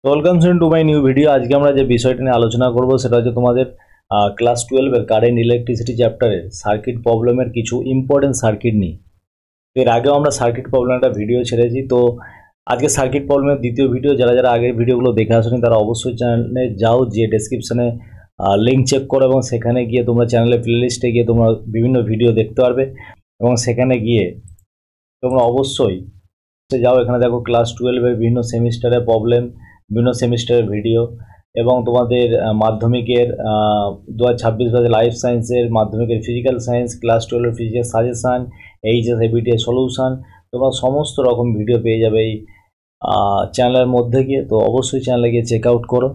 Welcome to my new video. আজকে আমরা যে বিষয়টা নিয়ে আলোচনা করব সেটা হচ্ছে তোমাদের ক্লাস 12 এর কারেন্ট ইলেকট্রিসিটি চ্যাপ্টারের সার্কিট প্রবলেমের কিছু ইম্পর্টেন্ট সার্কিট নিয়ে। এর আগেও আমরা সার্কিট প্রবলেম একটা ভিডিও ছেড়েছি, তো আজকে সার্কিট প্রবলেমের দ্বিতীয় ভিডিও। যারা যারা আগের ভিডিওগুলো দেখে আসেনি তারা অবশ্যই চ্যানেলে যাও, যে ডেসক্রিপশনে লিঙ্ক চেক করো এবং সেখানে গিয়ে তোমরা চ্যানেলের প্লেলিস্টে গিয়ে তোমরা বিভিন্ন ভিডিও দেখতে পারবে এবং সেখানে গিয়ে তোমরা অবশ্যই যাও। এখানে দেখো ক্লাস 12 এর বিভিন্ন সেমিস্টারের প্রবলেম, বিভিন্ন সেমিস্টারের ভিডিও এবং তোমাদের মাধ্যমিকের 2026 লাইফ সায়েন্সের, মাধ্যমিকের physical science, class 12 physical suggestion, HS ABT solution, তোমরা সমস্ত রকম ভিডিও পেয়ে যাবে এই চ্যানেলের মধ্যে গিয়ে। তো অবশ্যই চ্যানেলে গিয়ে চেক আউট করো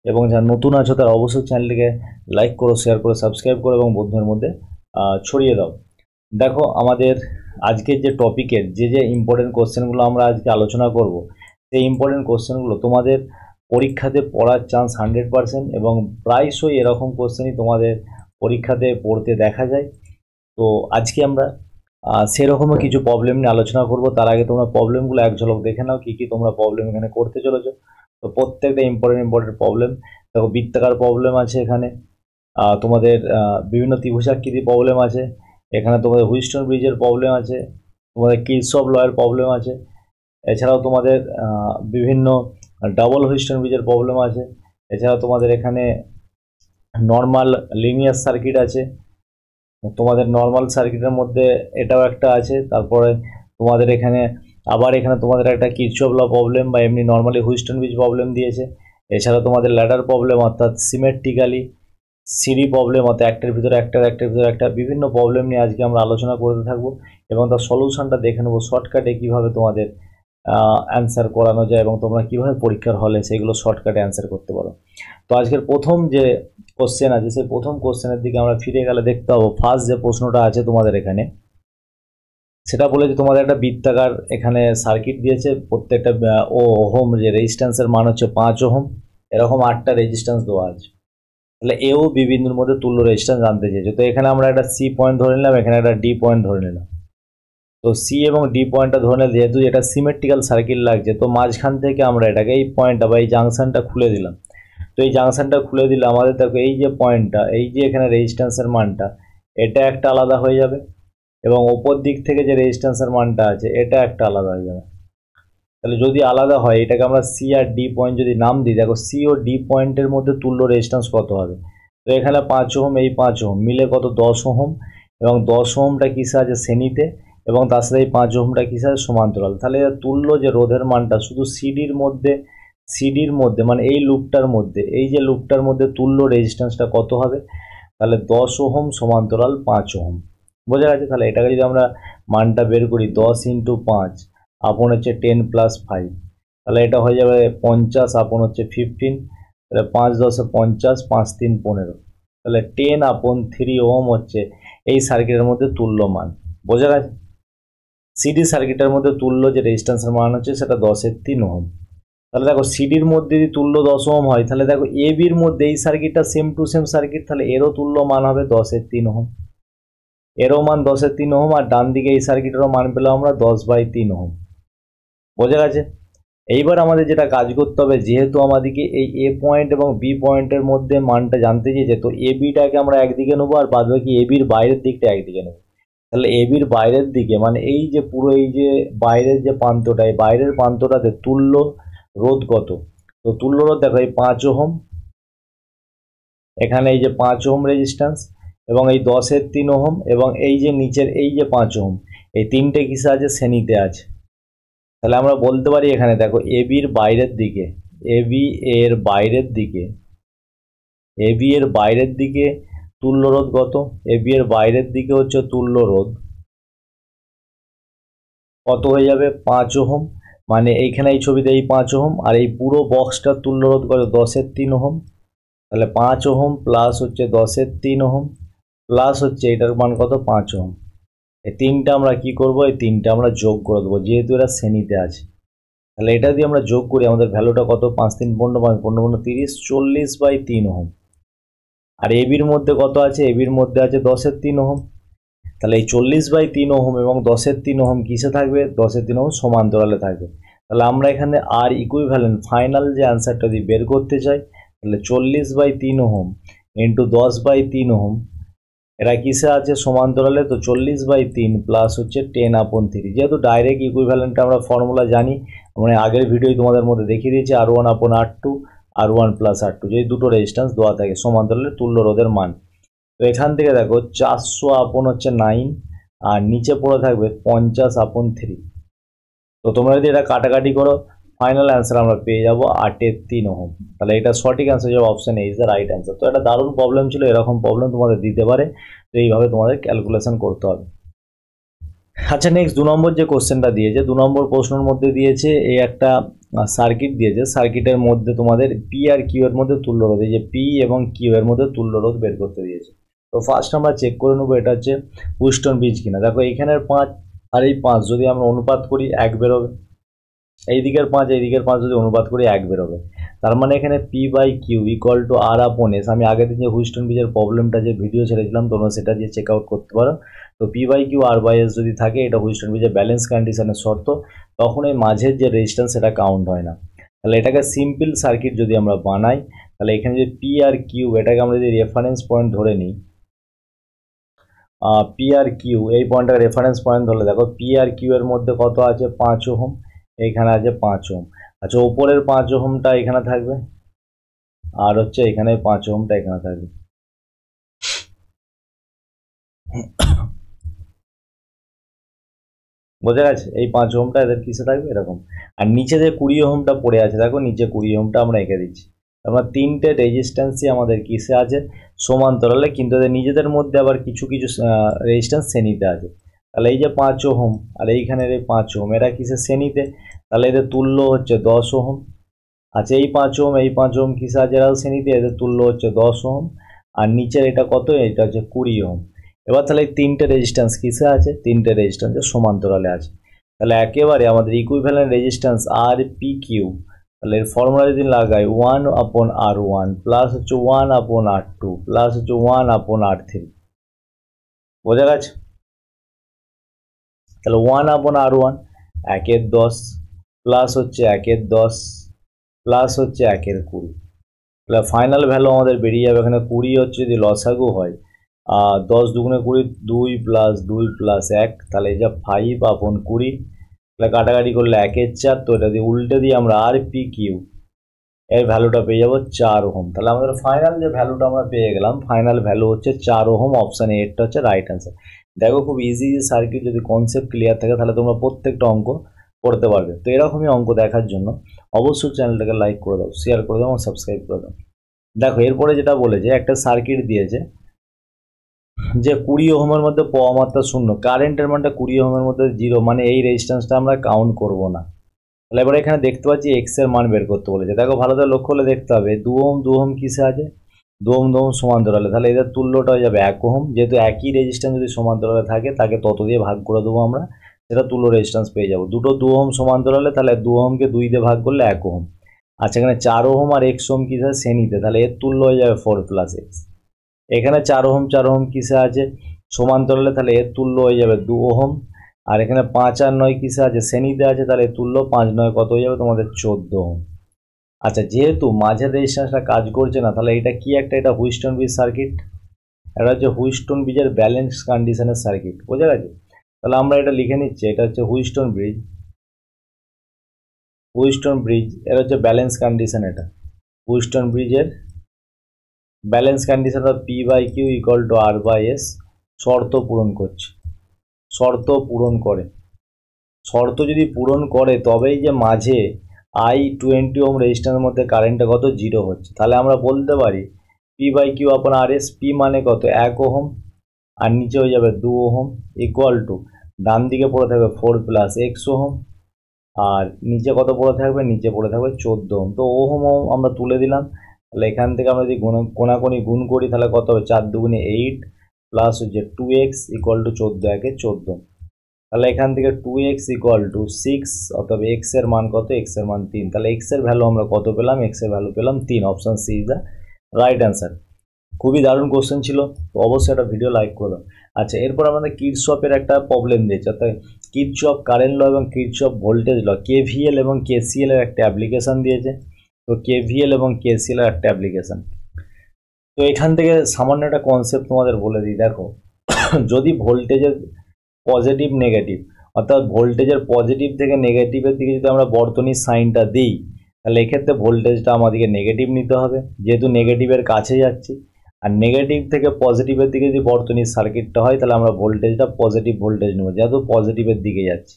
এবং যারা নতুন আছো তারা অবশ্যই চ্যানেলটিকে লাইক করো, শেয়ার করো, সাবস্ক্রাইব করো এবং বন্ধুদের মধ্যে ছড়িয়ে দাও। দেখো, আমাদের আজকের যে টপিকের যে ইম্পর্টেন্ট কোশ্চেনগুলো আমরা আজকে আলোচনা করব, সেই ইম্পর্টেন্ট কোশ্চেনগুলো তোমাদের পরীক্ষাতে পড়ার চান্স 100% এবং প্রায়শই এরকম কোশ্চেনই তোমাদের পরীক্ষাতে পড়তে দেখা যায়। তো আজকে আমরা সেরকমও কিছু প্রবলেম নিয়ে আলোচনা করব। তার আগে তোমরা প্রবলেমগুলো এক ঝলক দেখে নাও, কী কী তোমরা প্রবলেম এখানে করতে চলেছো। তো প্রত্যেকটা ইম্পর্টেন্ট প্রবলেম। দেখো, বৃত্তাকার প্রবলেম আছে এখানে, তোমাদের বিভিন্ন ত্রিভুজাকৃতি প্রবলেম আছে এখানে, তোমাদের হুইস্টন ব্রিজের প্রবলেম আছে, তোমাদের কিরশফ লয়ের প্রবলেম আছে, এছাড়াও তোমাদের বিভিন্ন ডাবল হুইস্টন ব্রিজের প্রবলেম আছে, এছাড়াও তোমাদের এখানে নর্মাল লিনিয়ার সার্কিট আছে, তোমাদের নর্মাল সার্কিটের মধ্যে এটাও একটা আছে। তারপরে তোমাদের এখানে তোমাদের একটা কিরশফ ল প্রবলেম বা এমনি নর্মালি হুইস্টন ব্রিজ প্রবলেম দিয়েছে। এছাড়া তোমাদের ল্যাডার প্রবলেম, অর্থাৎ সিমেট্রিক্যালি সিরি প্রবলেম, অর্থাৎ একটার ভিতরে একটা বিভিন্ন প্রবলেম নিয়ে আজকে আমরা আলোচনা করতে থাকবো এবং তার সলিউশনটা দেখে নেবো শর্টকাটে কীভাবে তোমাদের অ্যান্সার করানো যায় এবং তোমরা কীভাবে পরীক্ষার হলে সেগুলো শর্টকাটে অ্যান্সার করতে পারো। তো আজকের প্রথম যে কোশ্চেন আছে, সেই প্রথম কোশ্চেনের দিকে আমরা ফিরে গেলে দেখতে পাবো ফার্স্ট যে প্রশ্নটা আছে তোমাদের এখানে, সেটা বলেছে তোমাদের একটা বৃত্তাকার এখানে সার্কিট দিয়েছে, প্রত্যেকটা ওহম যে রেজিস্ট্যান্সের মান হচ্ছে 5 ওহম, এরকম 8টা রেজিস্ট্যান্স দেওয়া আছে। তাহলে এও বি বিন্দুর মধ্যে তুল্য রেজিস্ট্যান্স জানতে চেয়েছে। তো এখানে আমরা একটা সি পয়েন্ট ধরে নিলাম, এখানে একটা ডি পয়েন্ট ধরে নিলাম। তো সি এবং ডি পয়েন্টটা ধরে নিলে, যেহেতু এটা সিমেট্রিক্যাল সার্কিট লাগছে, তো মাঝখান থেকে আমরা এটাকে এই পয়েন্টটা বা এই জাংশনটা খুলে দিলাম। তো এই জাংশনটা খুলে দিলে আমাদের দেখো এই যে পয়েন্টটা, এই যে এখানে রেজিস্ট্যান্সের মানটা, এটা একটা আলাদা হয়ে যাবে এবং ওপর দিক থেকে যে রেজিস্ট্যান্সের মানটা আছে এটা একটা আলাদা হয়ে যাবে। তাহলে যদি আলাদা হয়, এটাকে আমরা সি আর ডি পয়েন্ট যদি নাম দিই, দেখো সি ও ডি পয়েন্টের মধ্যে তুল্য রেজিস্ট্যান্স কত হবে। তো এখানে 5 ওহম, এই 5 ওহম মিলে কত 10 ওহম, এবং 10 ওহমটা কিসে আছে শ্রেণীতে, এবং তার সাথে এই 5 ওহমটা কিসে আছে সমান্তরাল। তাহলে তুল্য যে রোধের মানটা শুধু সিডির মধ্যে মানে এই লুপটার মধ্যে, এই যে লুপটার মধ্যে তুল্য রেজিস্ট্যান্সটা কত হবে, তাহলে 10 ওহম সমান্তরাল 5 ওহম। বোঝা গেছে? তাহলে এটাকে যদি আমরা মানটা বের করি, 10 × 5 আপন হচ্ছে 10 + 5, তাহলে এটা হয়ে যাবে 50 আপন হচ্ছে 15, তাহলে 5 × 10 = 50, 5 × 3 = 15, তাহলে 10/3 ওহম হচ্ছে এই সার্কিটের মধ্যে তুল্য মান। বোঝা গেছে? সিডি সার্কিটের মধ্যে তুল্য যে রেজিস্ট্যান্সের মান হচ্ছে সেটা 10/3 ওহম। তাহলে দেখো, সিডির মধ্যে যদি তুল্য 10 ওহম হয়, তাহলে দেখো এ বির মধ্যে এই সার্কিটটা সেম টু সেম সার্কিট, তাহলে এরও তুল্য মান হবে 10/3 ওহম, এরও মান 10/3 ওহম, আর ডান দিকে এই সার্কিটেরও মান পেলাম আমরা 10/3 ওহম। বোঝা গেছে? এইবার আমাদের যেটা কাজ করতে হবে, যেহেতু আমাদেরকে এই এ পয়েন্ট এবং বি পয়েন্টের মধ্যে মানটা জানতে চেয়েছে, তো এ বিটাকে আমরা একদিকে নেবো আর বাদ বাকি এ বির বাইরের দিকটা একদিকে নেবো। তাহলে এ বির বাইরের দিকে মানে এই যে পুরো এই যে বাইরের যে প্রান্তটা, এই বাইরের প্রান্তটাতে তুল্য রোধ কত। তো তুল্য রোধ দেখো, এই 5 ওহম, এখানে এই যে 5 ওহম রেজিস্ট্যান্স, এবং এই 10/3 ওহম, এবং এই যে নিচের এই যে 5 ওহম, এই তিনটে কিসে আছে শ্রেণীতে আছে। তাহলে আমরা বলতে পারি এখানে দেখো এ বির বাইরের দিকে, এ বি এর বাইরের দিকে তুল্য রোধ কত, এ বি এর বাইরের দিকে হচ্ছে তুল্য রোধ কত হয়ে যাবে 5 ওহম, মানে এইখানে এই ছবিতে এই 5 ওহম, আর এই পুরো বক্সটার তুল্য রোধ কত 10/3 ওহম। তাহলে 5 ওহম প্লাস হচ্ছে 10/3 ওহম প্লাস হচ্ছে এটার মান কত 5 ওহম। এই তিনটা আমরা কি করব, এই তিনটা আমরা যোগ করে দেবো, যেহেতু এরা শ্রেণীতে আছে। তাহলে এটা দিয়ে আমরা যোগ করি, আমাদের ভ্যালুটা কত, 5 × 3 = 15, 5 × 15 = 30, 40/3 ওহম। আর এবির মধ্যে কত আছে, এবির মধ্যে আছে 10/3 ওহম। তাহলে এই 40/3 ওহম এবং 10/3 ওহম কিসে থাকবে, 10/3 ওহম সমান্তরালে থাকবে। তাহলে আমরা এখানে আর ইকুইভ্যালেন্ট ফাইনাল যে অ্যান্সারটা যদি বের করতে চাই তাহলে 40/3 ওহম ইন্টু 10/3 ওহম, এটা কিসে আছে সমান্তরালে, তো 40/3 প্লাস হচ্ছে 10/3। যেহেতু ডাইরেক্ট ইকুইভ্যালেন্ট আমরা ফর্মুলা জানি, মানে আগের ভিডিওই তোমাদের মধ্যে দেখিয়ে দিয়েছি, R1/R2 R1 প্লাস R2 যদি দুটো রেজিস্ট্যান্স দেওয়া থাকে সমান্তরালে তুল্য রোধের মান। তো এখান থেকে দেখো 400/9 আর নিচে পড়ে থাকবে 50/3। তো তোমরা যদি এটা কাটাকাটি করো ফাইনাল অ্যান্সার আমরা পেয়ে যাবো 8/3 ওহম। তাহলে এটা সঠিক অ্যান্সার যাবে, option A is the right answer. তো এটা দারুণ প্রবলেম ছিল, এরকম প্রবলেম তোমাদের দিতে পারে, তো এইভাবে তোমাদের ক্যালকুলেশন করতে হবে। আচ্ছা নেক্সট 2 নম্বর যে কোশ্চেনটা দিয়েছে, 2 নম্বর প্রশ্নের মধ্যে দিয়েছে এই একটা সার্কিট দিয়েছে, সার্কিটের মধ্যে তোমাদের পি আর কিউ এর মধ্যে তুল্য রোধ, এই যে পি এবং কিউ এর মধ্যে তুল্য রোধ বের করতে দিয়েছে। তো ফার্স্ট আমরা চেক করে নেবো এটা হচ্ছে হুইস্টন ব্রিজ কিনা। দেখো এইখানের 5 আর এই 5 যদি আমরা অনুপাত করি 1 বেরোবে, এই দিকের 5 এই দিকের 5 যদি অনুপাত করি 1 বেরোবে। তার মানে এখানে P by Q equal to R upon S. আমি আগের দিন যে হুইস্টন ব্রিজের প্রবলেমটা যে ভিডিও ছেড়েছিলাম তোমরা সেটা দিয়ে চেক আউট করতে পারো। তো P by Q R by S যদি থাকে, এটা হুইস্টন ব্রিজের ব্যালেন্স কন্ডিশনের শর্ত, তখন এই মাঝের যে রেজিস্ট্যান্স সেটা কাউন্ট হয় না। তাহলে এটাকে সিম্পল সার্কিট যদি আমরা বানাই, তাহলে এখানে যে পি আর কিউ এটাকে আমরা যদি রেফারেন্স পয়েন্ট ধরে নিই, পি আর কিউ এই পয়েন্টটাকে রেফারেন্স পয়েন্ট ধরলে দেখো পি আর কিউ এর মধ্যে কত আছে 5 ওহম, এইখানে আছে 5 ওহম। আচ্ছা ওপরের 5 ওহমটা এখানে থাকবে, আর হচ্ছে এখানে 5 ওহমটা এখানে থাকবে। বোঝা গেছে? এই 5 ওহমটা এদের কিসে থাকবে এরকম, আর নিচে যে 20 ওহমটা পড়ে আছে দেখো, নিচে 20 ওহমটা আমরা এঁকে দিচ্ছি। আমরা তিনটে রেজিস্ট্যান্সই আমাদের কিসে আছে সমান্তরালে, কিন্তু এদের নিজেদের মধ্যে আবার কিছু কিছু রেজিস্ট্যান্স শ্রেণীতে আছে। তাহলে এই যে 5 ওহম আর এইখানের এই 5 ওহম এরা কিসে শ্রেণীতে, তাহলে এদের তুল্য হচ্ছে 10 ওহম। আচ্ছা এই 5 ওহম এই 5 ওহম কিসে আছে, এরাও শ্রেণীতে, এদের তুল্য হচ্ছে 10 ওহম। আর নিচের এটা কত, এটা হচ্ছে 20 ওহম। এবার তাহলে এই তিনটে রেজিস্ট্যান্স কিসে আছে, তিনটে রেজিস্ট্যান্সের সমান্তরালে আছে। তাহলে একেবারে আমাদের ইকুইভ্যালেন্ট রেজিস্ট্যান্স আর পি কিউ, তাহলে এর ফর্মুলা যদি লাগাই 1/R1 প্লাস হচ্ছে 1/R2 প্লাস হচ্ছে 1/R3। বোঝা গেছে? তাহলে 1/R1 1/10 প্লাস হচ্ছে 1/10 প্লাস হচ্ছে 1/20। তাহলে ফাইনাল ভ্যালু আমাদের বেরিয়ে যাবে এখানে 20 হচ্ছে যদি লসাগু হয়, 10 দুগুণে 20 2 প্লাস 2 প্লাস 1, তাহলে এই যা 5/20। তাহলে কাটাকাটি করলে 1/4, তো এটা দিয়ে উল্টে দিয়ে আমরা আর পি কিউ এর ভ্যালুটা পেয়ে যাবো 4 ওহম। তাহলে আমাদের ফাইনাল যে ভ্যালুটা আমরা পেয়ে গেলাম, ফাইনাল ভ্যালু হচ্ছে 4 ওহম। অপশান এরটা হচ্ছে রাইট অ্যান্সার। দেখো খুব ইজি সার্কিট, যদি কনসেপ্ট ক্লিয়ার থাকে তাহলে তোমরা প্রত্যেকটা অঙ্ক করতে পারবে। তো এরকমই অঙ্ক দেখার জন্য অবশ্যই চ্যানেলটাকে লাইক করে দাও, শেয়ার করে দাও এবং সাবস্ক্রাইব করে দাও। দেখো এরপরে যেটা বলেছে, একটা সার্কিট দিয়েছে যে 20 ওহমের মধ্যে পাওয়া মাত্রা 0, কারেন্টের মানটা 20 ওহমের মধ্যে 0, মানে এই রেজিস্ট্যান্সটা আমরা কাউন্ট করব না। তাহলে এবার এখানে দেখতে পাচ্ছি এক্স এর মান বের করতে বলেছে। দেখো ভালো করে লক্ষ্য করলে দেখতে হবে 2 ওহম 2 ওহম কিসে আছে, 2 ওহম 2 ওহম সমান্তরালে, তাহলে এদের তুল্যটা হয়ে যাবে 1 ওহম। যেহেতু একই রেজিস্ট্যান্স যদি সমান্তরালে থাকে তাকে তত দিয়ে ভাগ করে দেবো আমরা, সেটা তুল্য রেজিস্ট্যান্স পেয়ে যাবো। দুটো 2 ওহম সমান্তরালে, তাহলে 2 ওহমকে 2 দিয়ে ভাগ করলে 1 ওহম। আচ্ছা এখানে 4 ওহম আর x ওহম কিসে শ্রেণীতে, তাহলে এর তুল্য হয়ে যাবে 4 প্লাস x। এখানে 4 ওহম কিসে আছে সমান্তরালে, তাহলে এর তুল্য হয়ে যাবে 2 ওহম। আর এখানে 5 আর 9 কিসে আছে শ্রেণীতে আছে, তাহলে এর তুল্য 5 9 কত হয়ে যাবে তোমাদের 14 ওহম। আচ্ছা যেহেতু মাঝের রেজিস্ট্যান্সটা কাজ করছে না, তাহলে এটা কি একটা, এটা হুইস্টন ব্রিজ সার্কিট। এটা হচ্ছে হুইস্টন ব্রিজের ব্যালেন্স কন্ডিশনের সার্কিট। বোঝা গেছে? তাহলে আমরা এটা লিখে নিচ্ছি, এটা হচ্ছে হুইস্টন ব্রিজ। হুইস্টন ব্রিজ এর হচ্ছে ব্যালেন্স কন্ডিশন, এটা হুইস্টন ব্রিজের balance condition P by Q equal to R by S. শর্ত পূরণ করছে, শর্ত পূরণ করে, শর্ত যদি পূরণ করে তবেই যে মাঝে I20 ওহম রেজিস্ট্যান্সের মধ্যে কারেন্টটা কত 0 হচ্ছে। তাহলে আমরা বলতে পারি পি বাই কিউ আপন আর এস, পি মানে কত 1 ওহম আর নিচে হয়ে যাবে 2 ওহম ইকুয়াল টু ডান দিকে পড়ে থাকবে 4 প্লাস এক্স ওহম, আর নিচে কত পড়ে থাকবে, নিচে পড়ে থাকবে 14 ওহম। তো ওহম ওহম আমরা তুলে দিলাম। তাহলে এখান থেকে আমরা যদি কোনাকুনি গুণ করি তাহলে কত হবে, 4 দুগুণে 8 প্লাস হচ্ছে 2x ইকুয়াল টু 14 একে 14। তাহলে এখান থেকে 2x ইকুয়াল টু 6, অথবা x এর মান কত, x এর মান 3। তাহলে x এর ভ্যালু আমরা কত পেলাম, x এর ভ্যালু পেলাম 3। Option C is the right answer. খুবই দারুণ কোশ্চেন ছিল, তো অবশ্যই একটা ভিডিও লাইক করে দাও। আচ্ছা, এরপর আমাদের কিরচপের একটা প্রবলেম দিয়েছে, অর্থাৎ কিরচপ কারেন্ট ল এবং কিরচপ ভোল্টেজ ল, কেভিএল এবং কেসিএল এর একটা অ্যাপ্লিকেশন দিয়েছে। তো কেভিএল এবং কেসিএল এর একটা অ্যাপ্লিকেশন, তো এখান থেকে সামান্য একটা কনসেপ্ট তোমাদের বলে দিই। দেখো, যদি ভোল্টেজের পজিটিভ নেগেটিভ, অর্থাৎ ভোল্টেজের পজিটিভ থেকে নেগেটিভের দিকে যদি আমরা বর্তনীর সাইনটা দিই, তাহলে এক্ষেত্রে ভোল্টেজটা আমাদেরকে নেগেটিভ নিতে হবে, যেহেতু নেগেটিভের কাছে যাচ্ছি। আর নেগেটিভ থেকে পজিটিভের দিকে যদি বর্তনীর সার্কিটটা হয়, তাহলে আমরা ভোল্টেজটা পজিটিভ ভোল্টেজ নেব, যেহেতু পজিটিভের দিকে যাচ্ছি।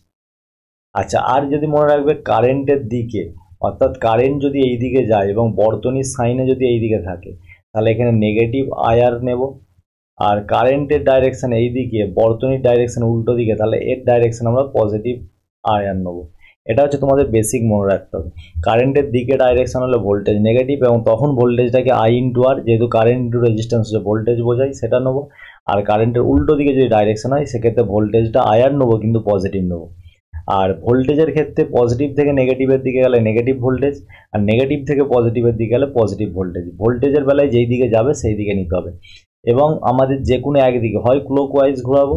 আচ্ছা, আর যদি মনে রাখবে কারেন্টের দিকে, অর্থাৎ কারেন্ট যদি এই দিকে যায় এবং বর্তনীর সাইনে যদি এই দিকে থাকে, তাহলে এখানে নেগেটিভ আইআর নেব। আর কারেন্টের ডাইরেকশন এই দিকে, বর্তনীর ডাইরেকশন উল্টো দিকে, তাহলে এর ডাইরেকশন আমরা পজিটিভ আইআর নেব। এটা হচ্ছে তোমাদের বেসিক মনে রাখতে হবে। কারেন্টের দিকে ডাইরেকশন হলে ভোল্টেজ নেগেটিভ, এবং তখন ভোল্টেজটাকে আই ইন্টু আর, যেহেতু কারেন্ট ইন্টু রেজিস্ট্যান্স হচ্ছে ভোল্টেজ বোঝাই, সেটা নেবো। আর কারেন্টের উল্টো দিকে যদি ডাইরেকশন হয়, সেক্ষেত্রে ভোল্টেজটা আইআর নেবো, কিন্তু পজিটিভ নেবো। আর ভোল্টেজের ক্ষেত্রে পজিটিভ থেকে নেগেটিভের দিকে গেলে নেগেটিভ ভোল্টেজ, আর নেগেটিভ থেকে পজিটিভের দিকে গেলে পজিটিভ ভোল্টেজ। ভোল্টেজের বেলায় যেই দিকে যাবে সেই দিকে নিতে হবে, এবং আমাদের যে কোনো একদিকে হয় ক্লকওয়াইজ ঘোরাবো,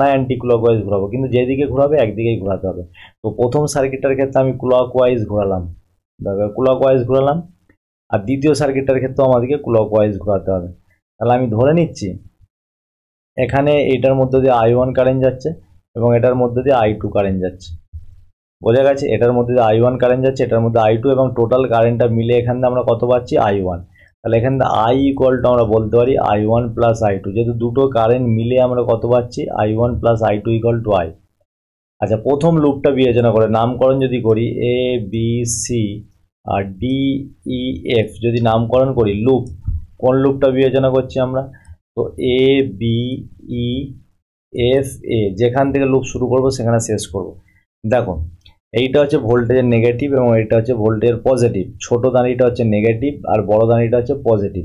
না অ্যান্টি ক্লকওয়াইজ ঘোরাবো, কিন্তু যেদিকে ঘোরাবে একদিকেই ঘোরাতে হবে। তো প্রথম সার্কিটটার ক্ষেত্রে আমি ক্লকওয়াইজ ঘোরালাম, আর দ্বিতীয় সার্কিটটার ক্ষেত্রে আমাদেরকে ক্লকওয়াইজ ঘোরাতে হবে। তাহলে আমি ধরে নিচ্ছি এখানে এটার মধ্যে দিয়ে I1 কারেন্ট যাচ্ছে এবং এটার মধ্যে দিয়ে I2 কারেন্ট যাচ্ছে। বোঝা গেছে? এটার মধ্যে দিয়ে I1 কারেন্ট যাচ্ছে, এটার মধ্যে I2, এবং টোটাল কারেন্টটা মিলে এখান থেকে আমরা কত পাচ্ছি? I1। তাহলে এখান থেকে I ইকুয়াল টু আমরা বলতে পারি I1 প্লাস I2, যেহেতু দুটো কারেন্ট মিলে আমরা কত পাচ্ছি? I1 plus I2 equal to I। আচ্ছা, প্রথম লুপটা বিবেচনা করে নামকরণ যদি করি, A B C R D E F যদি নামকরণ করি, লুপ, কোন লুপটা বিবেচনা করছি আমরা? তো A B E F A, যেখান থেকে লুপ শুরু করব সেখানে শেষ করব। দেখো, এইটা হচ্ছে ভোল্টেজের নেগেটিভ এবং এইটা হচ্ছে ভোল্টেজের পজিটিভ। ছোট দাঁড়িটা হচ্ছে নেগেটিভ আর বড় দাঁড়িটা হচ্ছে পজিটিভ।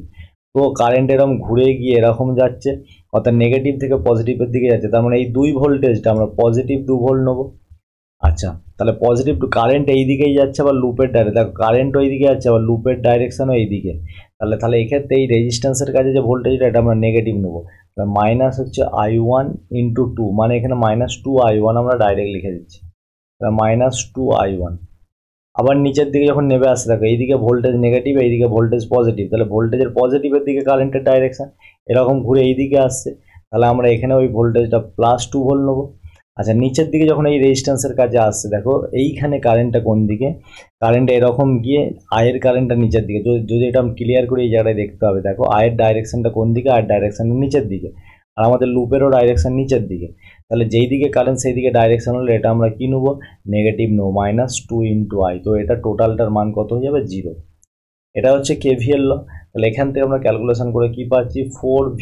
তো কারেন্ট এরকম ঘুরে গিয়ে এরকম যাচ্ছে, অর্থাৎ নেগেটিভ থেকে পজিটিভের দিকে যাচ্ছে। তার মানে এই দুই ভোল্টেজটা আমরা পজিটিভ 2 ভোল্ট নেবো। আচ্ছা, তাহলে পজিটিভ কারেন্ট এই দিকেই যাচ্ছে, আবার লুপের ডাইরেকশন, দেখো কারেন্ট ওই দিকে যাচ্ছে, আবার লুপের ডাইরেকশনও এই দিকে। তাহলে এই ক্ষেত্রে এই রেজিস্ট্যান্সের কাছে যে ভোল্টেজটা, এটা আমরা নেগেটিভ নেবো। মাইনাস হচ্ছে I1 ইন্টু 2, মানে এখানে -2I1 আমরা ডাইরেক্ট লিখে দিচ্ছি, -2I1। আবার নিচের দিকে যখন নেমে আসছে, দেখো এইদিকে ভোল্টেজ নেগেটিভ, এইদিকে ভোল্টেজ পজিটিভ, তাহলে ভোল্টেজের পজিটিভের দিকে কারেন্টের ডাইরেকশন এরকম ঘুরে এইদিকে আসছে, তাহলে আমরা এখানে ওই ভোল্টেজটা +2 ভোল্ট নেবো। আচ্ছা, নিচের দিকে যখন এই রেজিস্ট্যান্সের কাছে আসছে, দেখো এইখানে কারেন্টটা কোন দিকে, কারেন্ট এরকম গিয়ে আয়ের কারেন্টটা নিচের দিকে। যদি এটা আমি ক্লিয়ার করি, এই জায়গায় দেখতে হবে, দেখো আয়ের ডাইরেকশনটা কোন দিকে, আয়ের ডাইরেকশনটা নিচের দিকে, আর আমাদের লুপেরও ডাইরেকশন নিচের দিকে। তাহলে যেই দিকে কারেন্ট সেই দিকে ডাইরেকশন হলে এটা আমরা কি নেবো? নেগেটিভ নেবো, -2 ইন্টু I। তো এটা টোটালটার মান কত হয়ে যাবে? 0। এটা হচ্ছে কেভিএল ল। তাহলে এখান থেকে আমরা ক্যালকুলেশন করে কি পাচ্ছি? 4V,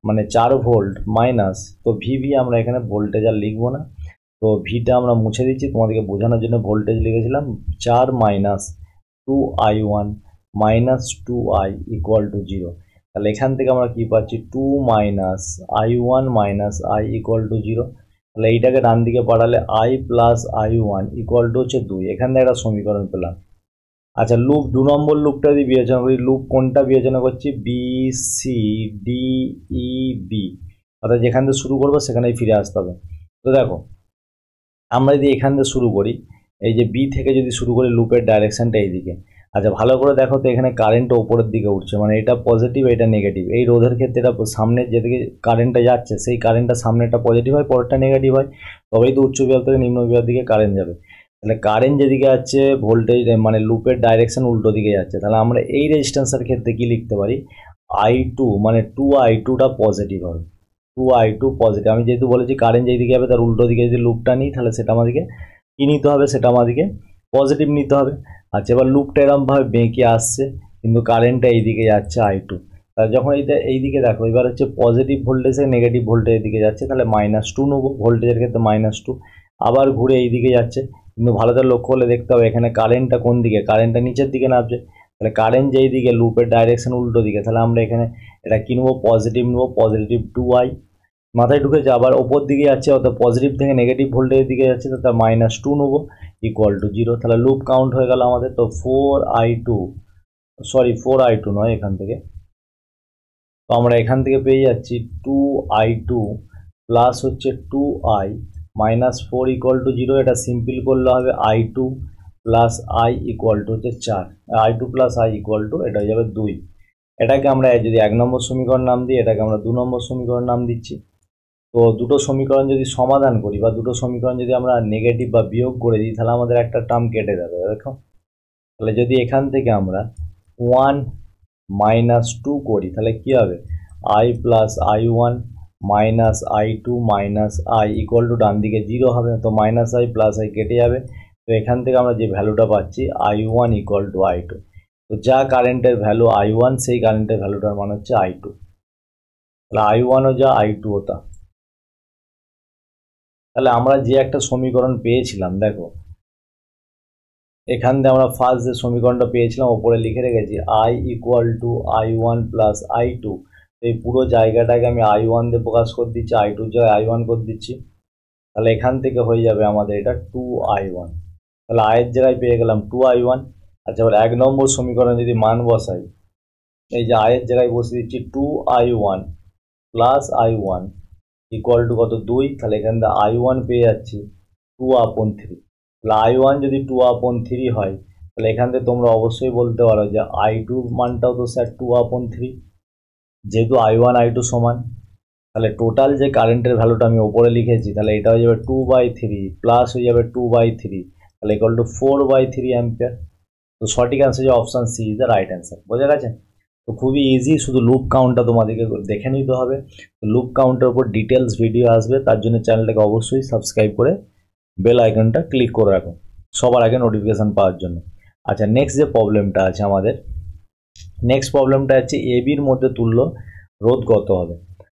মানে 4 ভোল্ট মাইনাস, তো ভিভি আমরা এখানে ভোল্টেজ আর লিখবো না, তো ভিটা আমরা মুছে দিচ্ছি তোমাদেরকে বোঝানোর জন্য। ভোল্টেজ লিখেছিলাম 4 minus 2I1 minus 2I equal to 0। তাহলে এখান থেকে আমরা কি পাচ্ছি? 2 minus I1 minus I equal two 0। তাহলে এইটাকে ডান দিকে পাঠালে I plus I1 equal to হচ্ছে 2। এখান থেকে একটা সমীকরণ পেলাম। আচ্ছা, লুপ 2 নম্বর লুপটা যদি বিবেচনা করি, লুপ কোনটা বিবেচনা করছি? B C D E B, অর্থাৎ যেখান থেকে শুরু করবো সেখানেই ফিরে আসতে হবে। তো দেখো, আমরা যদি এখান থেকে শুরু করি, এই যে বি থেকে যদি শুরু করি, লুপের ডাইরেকশনটা এইদিকে। আচ্ছা, ভালো করে দেখো তো, এখানে কারেন্টটা উপরের দিকে উঠছে, মানে এটা পজিটিভ, এটা নেগেটিভ। এই রোধের ক্ষেত্রে এটা সামনের যেদিকে কারেন্টটা যাচ্ছে, সেই কারেন্টটা সামনেটা পজিটিভ হয়, পরেরটা নেগেটিভ হয়, তবেই তো উচ্চ বিভব থেকে নিম্ন বিভবের দিকে কারেন্ট যাবে। তাহলে কারেন্ট যেদিকে যাচ্ছে, ভোল্টেজ মানে লুপের ডাইরেকশন উল্টো দিকে যাচ্ছে। তাহলে আমরা এই রেজিস্ট্যান্সের ক্ষেত্রে কি লিখতে পারি? I2, মানে 2I2টা পজিটিভ হবে, 2I2 পজিটিভ। আমি যেহেতু বলেছি কারেন্ট যেদিকে যাবে তার উল্টো দিকে যদি লুপটা নিই, তাহলে সেটা আমাদেরকে কী নিতে হবে? সেটা আমাদেরকে পজিটিভ নিতে হবে। আচ্ছা, এবার লুপটা এরকমভাবে বেঁকে আসছে, কিন্তু কারেন্টটা এইদিকে যাচ্ছে I2। তাহলে যখন এইদিকে দেখো, এবার হচ্ছে পজিটিভ ভোল্টেজ থেকে নেগেটিভ ভোল্টেজের দিকে যাচ্ছে, তাহলে -2 নেবো, ভোল্টেজের ক্ষেত্রে -2। আবার ঘুরে এইদিকে যাচ্ছে, কিন্তু ভালো করে লক্ষ্য করলে দেখতে হবে এখানে কারেন্টটা কোন দিকে, কারেন্টটা নিচের দিকে নামছে। তাহলে কারেন্ট যেই দিকে, লুপের ডাইরেকশন উল্টো দিকে, তাহলে আমরা এখানে এটা কি নেবো? পজিটিভ নেবো, পজিটিভ 2I। মাথায় ঢুকেছে? আবার ওপর দিকে যাচ্ছে, অর্থাৎ পজিটিভ থেকে নেগেটিভ ভোল্টেজের দিকে যাচ্ছে, তাহলে -2 নেবো ইকুয়াল টু 0। তাহলে লুপ কাউন্ট হয়ে গেল আমাদের। তো 4I2 নয়, এখান থেকে তো আমরা এখান থেকে পেয়ে যাচ্ছি 2i2 প্লাস হচ্ছে 2i মাইনাস 4 ইকুয়াল টু 0। এটা সিম্পল করলে হবে i2 plus i equal two হচ্ছে 4, i2 plus i equal two এটা হয়ে যাবে 2। এটাকে আমরা যদি 1 নম্বর সমীকরণ নাম দিই, এটাকে আমরা 2 নম্বর সমীকরণ নাম দিচ্ছি। তো দুটো সমীকরণ যদি সমাধান করি বা দুটো সমীকরণ যদি আমরা নেগেটিভ বা বিয়োগ করে দিই, তাহলে আমাদের একটা টার্ম কেটে যাবে। দেখো, তাহলে যদি এখান থেকে আমরা 1 মাইনাস 2 করি, তাহলে কি হবে? i plus i1 minus i2 minus i equal to ডান দিকে 0 হবে। তো মাইনাস i প্লাস i কেটে যাবে। তো এখান থেকে আমরা যে ভ্যালুটা পাচ্ছি i1 ইকুয়াল টু i2। তো যা কারেন্টের ভ্যালু i1, সেই কারেন্টের ভ্যালুটার মান হচ্ছে i2। তাহলে i1ও যা i2ও তা। তাহলে আমরা যে একটা সমীকরণ পেয়েছিলাম, দেখো এখান থেকে আমরা ফার্স্ট যে সমীকরণটা পেয়েছিলাম ওপরে লিখে রেখেছি i equal two i1 plus i2। এই পুরো জায়গাটাকে আমি i1 দিয়ে প্রকাশ করে দিচ্ছি, i2 জায়গায় i1 করে দিচ্ছি। তাহলে এখান থেকে হয়ে যাবে আমাদের এটা 2i1। তাহলে i এর জায়গায় পেয়ে গেলাম 2i1। আচ্ছা, এবার 1 নম্বর সমীকরণে যদি মান বসাই, এই যে i এর জায়গায় বসে দিচ্ছি 2i1 plus i1 equal to কত? 2। তাহলে এখান থেকে i1 পেয়ে যাচ্ছি 2/3। তাহলে i1 যদি 2/3 হয়, তাহলে এখান থেকে তোমরা অবশ্যই বলতে পারো যে i2 মানটাও তো স্যার 2/3, যেহেতু i1 i2 সমান। তাহলে টোটাল যে কারেন্টের ভ্যালুটা আমি ওপরে লিখেছি, তাহলে এটা হয়ে যাবে 2/3 প্লাস হয়ে যাবে 2/3, তাহলে ইকুয়াল টু 4/3 অ্যাম্পিয়ার। তো সঠিক অ্যান্সার যে option C is the right answer. বোঝা গেছে? তো খুবই ইজি, শুধু লুপ কাউন্টটা তোমাদেরকে দেখে নিতে হবে। লুপ কাউন্টের উপর ডিটেলস ভিডিও আসবে, তার জন্য চ্যানেলটাকে অবশ্যই সাবস্ক্রাইব করে বেল আইকনটা ক্লিক করে রাখো সবার আগে নোটিফিকেশান পাওয়ার জন্য। আচ্ছা, নেক্সট যে প্রবলেমটা আছে আমাদের, নেক্সট প্রবলেমটা হচ্ছে এবির মধ্যে তুল্য রোধ কত হবে।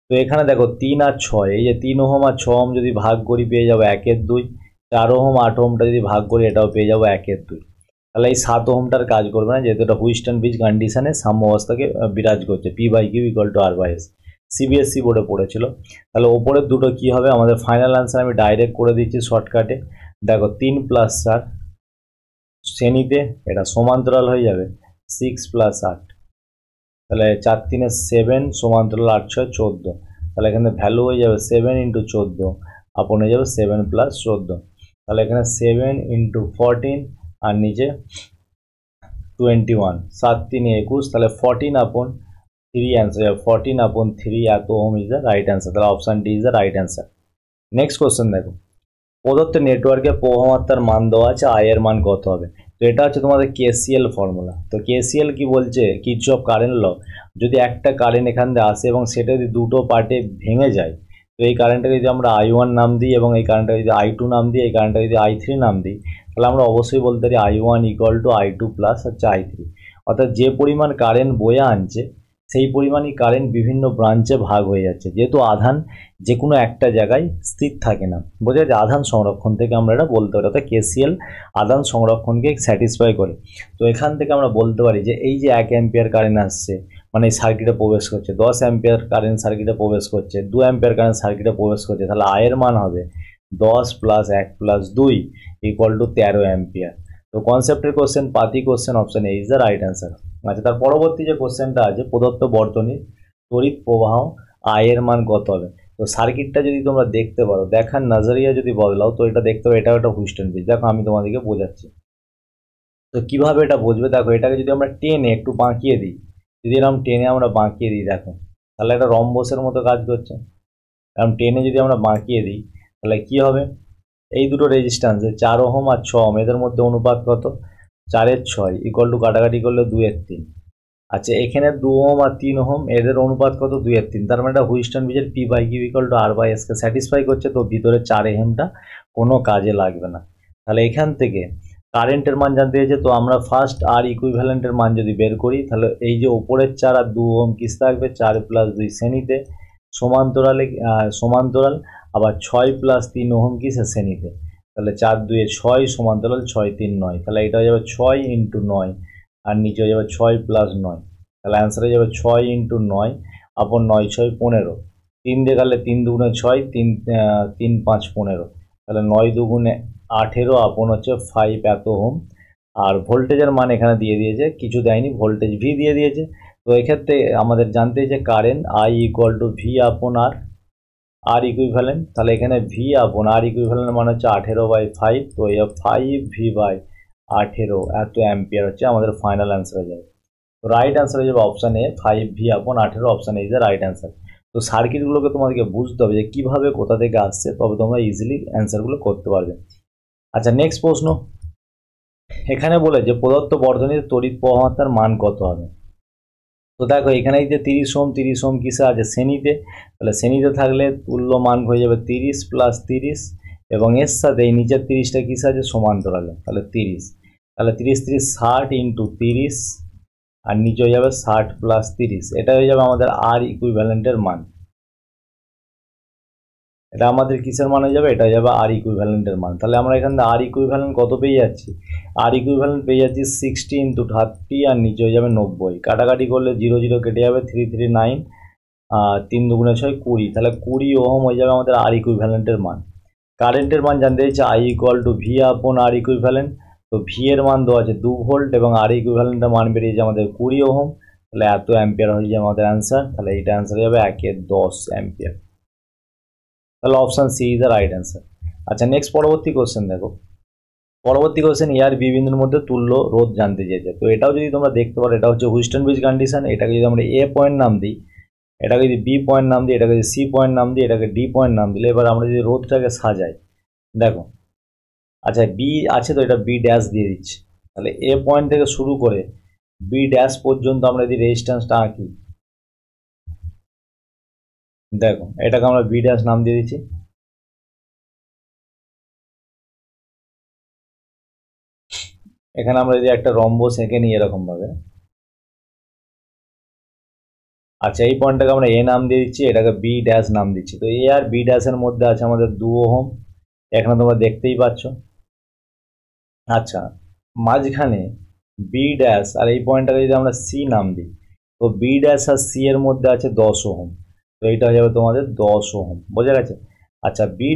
তো এখানে দেখো 3 আর 6, এই যে 3 ওহম আর 6 ওহম যদি ভাগ করি পেয়ে যাবো 1/2। 4 ওহম 8 ওহমটা যদি ভাগ করি এটাও পেয়ে যাবো 1/2। তাহলে এই 7 ওহমটার কাজ করবে না, যেহেতু এটা হুইস্টন ব্রিজ কন্ডিশনে সাম্য অবস্থাকে বিরাজ করছে, P/Q equal to R/S। CBSE বোর্ডে পড়েছিল। তাহলে ওপরের দুটো কি হবে? আমাদের ফাইনাল আনসার আমি ডাইরেক্ট করে দিচ্ছি শর্টকাটে। দেখো 3 প্লাস 4 শ্রেণীতে, এটা সমান্তরাল হয়ে যাবে 6 প্লাস 8। তাহলে 4 3 7 সমান্তরাল 8 6 14। তাহলে এখানে ভ্যালু হয়ে যাবে 7 ইন্টু 14 আপন হয়ে যাবে 7 প্লাস 14। তাহলে এখানে 7 ইন্টু 14 আর নিচে 21, 7 3 21, তাহলে 14/3 অ্যান্সার হবে। 14/3 এত ohm is the right answer. তাহলে option D is the right answer. Next question দেখো, প্রদত্ত নেটওয়ার্কে প্রবাহমাত্রার মান দেওয়া আছে, আই এর মান কত হবে। তো এটা হচ্ছে তোমাদের কেসিএল ফর্মুলা। তো কেসিএল কি বলছে? কিরচফ কারেন্ট ল। যদি একটা কারেন্ট এখান দিয়ে আসে এবং সেটা যদি দুটো পার্টে ভেঙে যায়, তো এই কারেন্টটাকে যদি আমরা i1 নাম দিই এবং এই কারেন্টটাকে যদি i2 নাম দিই, এই কারেন্টটাকে যদি i3 নাম দিই, তাহলে আমরা অবশ্যই বলতে পারি i1 equal to i2 plus হচ্ছে i3। অর্থাৎ যে পরিমাণ কারেন্ট বয়ে আনছে সেই পরিমাণই কারেন্ট বিভিন্ন ব্রাঞ্চে ভাগ হয়ে যাচ্ছে, যেহেতু আধান যে কোনো একটা জায়গায় স্থির থাকে না। বোঝা যাচ্ছে? আধান সংরক্ষণ থেকে আমরা এটা বলতে পারি, অর্থাৎ কেসিএল আধান সংরক্ষণকে স্যাটিসফাই করে। তো এখান থেকে আমরা বলতে পারি যে এই যে 1 অ্যাম্পিয়ার কারেন্ট আসছে, মানে এই সার্কিটে প্রবেশ করছে, 10 অ্যাম্পিয়ার কারেন্ট সার্কিটে প্রবেশ করছে, 2 অ্যাম্পিয়ার কারেন্ট সার্কিটে প্রবেশ করছে, তাহলে আয়ের মান হবে 10 plus 1 plus 2 equal to 13 ampere. তো কনসেপ্টের কোশ্চেন, পাতি question, option A is the right answer. আচ্ছা, তার পরবর্তী যে কোশ্চেনটা আছে, প্রদত্ত বর্তনী তড়িৎ প্রবাহ আয়ের মান কত হবে। তো সার্কিটটা যদি তোমরা দেখতে পারো, দেখার নজরিয়া যদি বদলাও, তো এটা দেখতে পারো এটাও একটা হুইস্টন ব্রিজ। দেখো আমি তোমাদেরকে বোঝাচ্ছি। তো কিভাবে এটা বুঝবে? দেখো, এটাকে যদি আমরা টেনে একটু বাঁকিয়ে দিই, যদি এরকম টেনে আমরা বাঁকিয়ে দিই, দেখো তাহলে এটা রম্বসের মতো কাজ করছে। এরকম টেনে যদি আমরা বাঁকিয়ে দিই, তাহলে কি হবে? এই দুটো রেজিস্ট্যান্স 4 ওহম আর 6 ওহম, এদের মধ্যে অনুপাত কত? 4 এর 6 ইকুয়াল টু কাটাকাটি করলে 2 এর 3। আচ্ছা, এখানে 2 ওহম আর 3 ওহম, এদের অনুপাত কত? 2 এর 3। তার মানে এটা হুইস্টন ব্রিজের P/Q equal to R/S K satisfy করছে। তো ভিতরে 4 ওহমটা কোনো কাজে লাগবে না। তাহলে এখান থেকে কারেন্টের মান জানতে চাইছে, তো আমরা ফার্স্ট আর ইকুইভ্যালেন্টের মান যদি বের করি, তাহলে এই যে ওপরের 4 আর 2 ওহম কিস থাকবে? 4 প্লাস 2 শ্রেণীতে, সমান্তরাল, আবার 6 প্লাস 3 ওহম কিসে? শ্রেণীতে। তাহলে 4 2 6 সমান্তরাল, 6 3 9। তাহলে এটা হয়ে যাবে 6 ইন্টু 9 আর নিচে হয়ে যাবে 6 প্লাস 9। তাহলে অ্যান্সার হয়ে যাবে 6 ইন্টু 9 আপন 9 6 15। 3 দিয়ে গেলে 3 দুগুণে 6, 3 5 15। তাহলে 9 দুগুণে 18 আপন হচ্ছে 5 এত ওহম। আর ভোল্টেজের মান এখানে দিয়ে দিয়েছে, কিছু দেয়নি, ভোল্টেজ ভি দিয়ে দিয়েছে। তো এক্ষেত্রে আমাদের জানতে যে current I equal to V আপন আর ইকুইভ্যালেন্ট, তাহলে এখানে ভি আপন আর ইকুইভ্যালেন্ট মানে হচ্ছে 18/5, তো এই 5v/18 এত অ্যাম্পিয়ার হচ্ছে আমাদের ফাইনাল অ্যান্সার হয়ে যাবে। তো রাইট অ্যান্সার হয়ে যাবে option A 5v/18, option A is the right answer. তো সার্কিটগুলোকে তোমাদেরকে বুঝতে হবে যে কীভাবে কোথা থেকে আসছে, তবে তোমরা ইজিলি অ্যান্সারগুলো করতে পারবে। আচ্ছা, নেক্সট প্রশ্ন এখানে বলে যে প্রদত্ত বর্ধনীর তড়িৎ প্রবাহমাত্রার মান কত হবে। তো দেখো এখানে যে 30 ওহম কিসে আছে, শ্রেণীতে, তাহলে শ্রেণীতে থাকলে তুল্য মান হয়ে যাবে 30 + 30, এবং এর সাথে এই নিচের 30টা কিসে আছে, সমান্তরালে, তাহলে 30, তাহলে 30 30 60 × 30, আর নিচে হয়ে যাবে 60 + 30, এটা হয়ে যাবে আমাদের আর ইকুইভ্যালেন্টের মান। এটা আমাদের কিসের মান হয়ে যাবে, এটা হয়ে যাবে আর ইকুইভ্যালেন্টের মান। তাহলে আমরা এখান থেকে আর ইকুইভ্যালেন্ট কত পেয়ে যাচ্ছি, আর ইকুইভ্যালেন্ট পেয়ে যাচ্ছি 60 × 30, আর নিচে হয়ে যাবে 90, কাটাকাটি করলে 0 0 কেটে যাবে, 3 3 9, 3 2 6 20, তাহলে 20 ওহম হয়ে যাবে আমাদের আর ইকুইভ্যালেন্টের মান। কারেন্টের মান জানতে চাইছে আই ইকুয়াল টু ভি আপন আর ইকুইভ্যালেন্ট, তো ভি এর মান দেওয়া আছে 2 ভোল্ট এবং আর ইকুইভ্যালেন্টের মান বেরিয়েছে আমাদের 20 ওহম, তাহলে এত অ্যাম্পিয়ার হয়ে যাবে আমাদের অ্যান্সার। তাহলে এইটা অ্যান্সার হয়ে যাবে 1/10 অ্যাম্পিয়ার। তাহলে option C is the right answer. আচ্ছা, নেক্সট পরবর্তী কোশ্চেন দেখো, পরবর্তী কোশ্চেন এর বি বিন্দুর মধ্যে তুল্য রোধ জানতে চেয়েছে। তো এটাও যদি তোমরা দেখতে পারো, এটা হচ্ছে হুইস্টন ব্রিজ কন্ডিশন। এটাকে যদি আমরা এ পয়েন্ট নাম দিই, এটাকে যদি বি পয়েন্ট নাম দিই, এটাকে যদি সি পয়েন্ট নাম দিই, এটাকে ডি পয়েন্ট নাম দিলে, এবার আমরা যদি রোধটাকে সাজাই, দেখো আচ্ছা বি আছে তো এটা বি ড্যাশ দিয়ে দিচ্ছি, তাহলে এ পয়েন্ট থেকে শুরু করে বি ড্যাশ পর্যন্ত আমরা যদি রেজিস্ট্যান্সটা আঁকি, দেখো এটাকে আমরা বি ড্যাশ নাম দিয়ে দিচ্ছি। এখানে আমরা যদি একটা রম্বস এঁকে নিই এরকম ভাবে, আচ্ছা এই পয়েন্টটাকে আমরা এ নাম দিয়ে দিচ্ছি, এটাকে বি ড্যাশ নাম দিচ্ছি। তো এ আর বি ড্যাশের মধ্যে আছে আমাদের 2 ওহম, এখানে তোমরা দেখতেই পাচ্ছ। আচ্ছা, মাঝখানে বি ড্যাশ আর এই পয়েন্টটাকে যদি আমরা সি নাম দিই, তো বি ড্যাশ আর সি এর মধ্যে আছে 10 ওহম, তো এইটা হয়ে যাবে তোমাদের 10 ওহম, বোঝা গেছে। আচ্ছা বি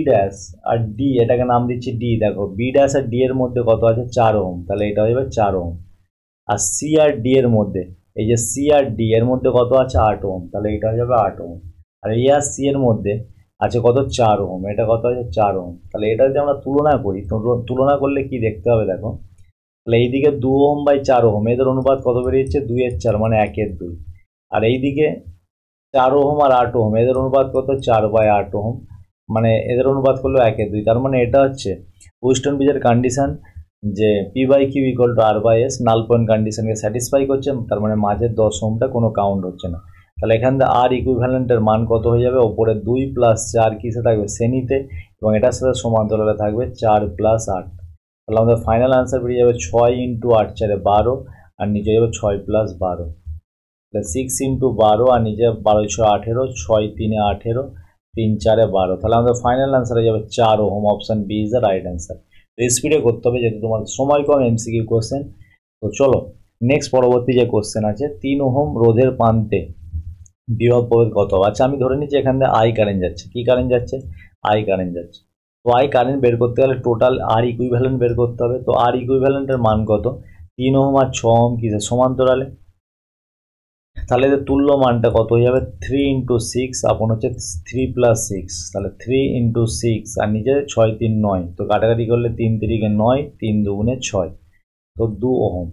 ড্যাশ আর ডি, এটাকে নাম দিচ্ছি ডি, দেখো বি ড্যাশ আর ডি এর মধ্যে কত আছে, 4 ওহম, তাহলে এটা হয়ে যাবে 4 ওহম। আর সি আর ডি এর মধ্যে, এই যে সি আর ডি এর মধ্যে কত আছে, 8 ওহম, তাহলে এটা হয়ে যাবে 8 ওহম। আর এ আর সি এর মধ্যে আছে কত, 4 ওহম, এটা কত আছে 4 ওহম। তাহলে এটা যদি আমরা তুলনা করি, তুলনা করলে কি দেখতে হবে দেখো, তাহলে এইদিকে 2 ওহম বাই 4 ওহম, এদের অনুপাত কত বেরিয়েছে, 2/4, মানে 1/2। আর এইদিকে 4 ওহম আর 8 ওহম, এদের অনুপাত কত, 4/8 ওহম, মানে এদের অনুপাত করলো 1/2। তার মানে এটা হচ্ছে হুইস্টন ব্রিজের কন্ডিশন যে P/Q = R/S নাল পয়েন্ট কন্ডিশনকে স্যাটিসফাই করছে, তার মানে মাঝের 10 ওহমটা কোনো কাউন্ট হচ্ছে না। তাহলে এখান থেকে আর ইকুইভ্যালেন্টের মান কত হয়ে যাবে, ওপরে 2 + 4 কিসে থাকবে, শ্রেণীতে, এবং এটার সাথে সমান্তরালে থাকবে 4 + 8। তাহলে আমাদের ফাইনাল আনসার বেরিয়ে যাবে 6 × 8 × 4 12, আর নিচে যাবে 6 + 12, তাহলে 6 × 12, আর নিচে 12 × 6 18, 6 × 3 18, 3 × 4 12, তাহলে আমাদের ফাইনাল আনসার হয়ে যাবে 4 ohm. Option B is the right answer. স্পিডে করতে হবে যেহেতু তোমার সময় কম, এমসিকিউ কোশ্চেন। তো চলো নেক্সট পরবর্তী যে কোশ্চেন আছে, 3 ওহম রোধের প্রান্তে বিভব প্রভেদ কত হবে। আচ্ছা আমি ধরে নিচ্ছি এখান থেকে আই কারেন্ট যাচ্ছে, কি কারেন্ট যাচ্ছে, আই কারেন্ট যাচ্ছে। তো আই কারেন্ট বের করতে গেলে টোটাল আর ইকুইভ্যালেন্ট বের করতে হবে। তো আর ইকুইভ্যালেন্টের মান কত, 3 ওহম আর 6 ওহম কিসে সমান্তরালে, তাহলে এদের তুল্য মানটা কত হয়ে যাবে, 3 × 6 আপন হচ্ছে 3 + 6, তাহলে 3 × 6, আর নিচে 6 3 9, তো কাটাকাটি করলে 3 3 9, 3 2 6, তো 2 ওহম।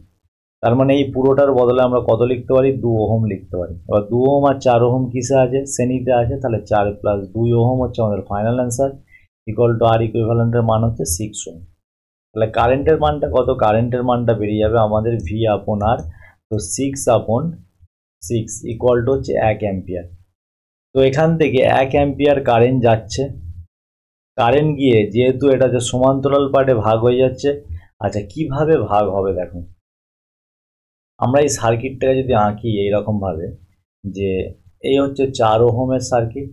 তার মানে এই পুরোটার বদলে আমরা কত লিখতে পারি, 2 ওহম লিখতে পারি। এবার 2 ওহম আর 4 ওহম কিসে আছে, শ্রেণীতে আছে, তাহলে 4 + 2 ওহম হচ্ছে আমাদের ফাইনাল অ্যান্সার, ইকুয়াল টু আর ইকুইভ্যালেন্টের মান হচ্ছে 6 ওহম। তাহলে কারেন্টের মানটা কত, কারেন্টের মানটা বেরিয়ে যাবে আমাদের ভি আপন আর, তো 6/6 ইকুয়াল টু হচ্ছে 1 অ্যাম্পিয়ার। তো এখান থেকে 1 অ্যাম্পিয়ার কারেন্ট যাচ্ছে, কারেন্ট গিয়ে যেহেতু এটা যে সমান্তরাল পার্টে ভাগ হয়ে যাচ্ছে। আচ্ছা কিভাবে ভাগ হবে দেখো, আমরা এই সার্কিটটাকে যদি আঁকি এইরকমভাবে, যে এই হচ্ছে 4 ওহমের সার্কিট।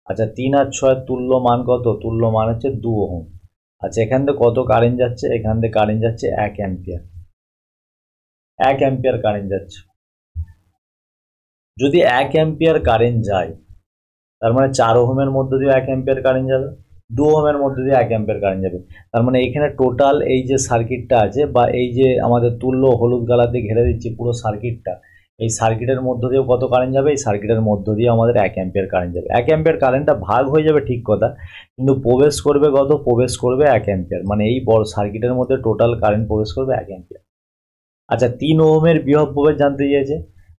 আচ্ছা 3 আর 6 তুল্য মান কত, তুল্য মান হচ্ছে 2 ওহম। আচ্ছা এখান থেকে কত কারেন্ট যাচ্ছে, এখান থেকে কারেন্ট যাচ্ছে 1 অ্যাম্পিয়ার, 1 অ্যাম্পিয়ার কারেন্ট যাচ্ছে। যদি 1 অ্যাম্পিয়ার কারেন্ট যায়, তার মানে 4 ওহমের মধ্যে দিয়ে 1 অ্যাম্পিয়ার কারেন্ট যাবে, 2 ওহমের মধ্যে দিয়ে 1 অ্যাম্পিয়ার কারেন্ট যাবে। তার মানে এখানে টোটাল এই যে সার্কিটটা আছে বা এই যে আমাদের তুল্য হলুদ কালার দিয়ে ঘিরে দিচ্ছি পুরো সার্কিটটা, এই সার্কিটের মধ্য দিয়েও কত কারেন্ট যাবে? এই সার্কিটের মধ্য দিয়ে আমাদের 1 অ্যাম্পিয়ার কারেন্ট যাবে। 1 অ্যাম্পিয়ার কারেন্টটা ভাগ হয়ে যাবে ঠিক কথা, কিন্তু প্রবেশ করবে কত? প্রবেশ করবে 1 অ্যাম্পিয়ার। মানে এই বড় সার্কিটের মধ্যে টোটাল কারেন্ট প্রবেশ করবে 1 অ্যাম্পিয়ার। আচ্ছা, 3 ওহমের বিভব প্রভেদ জানতে চেয়েছে,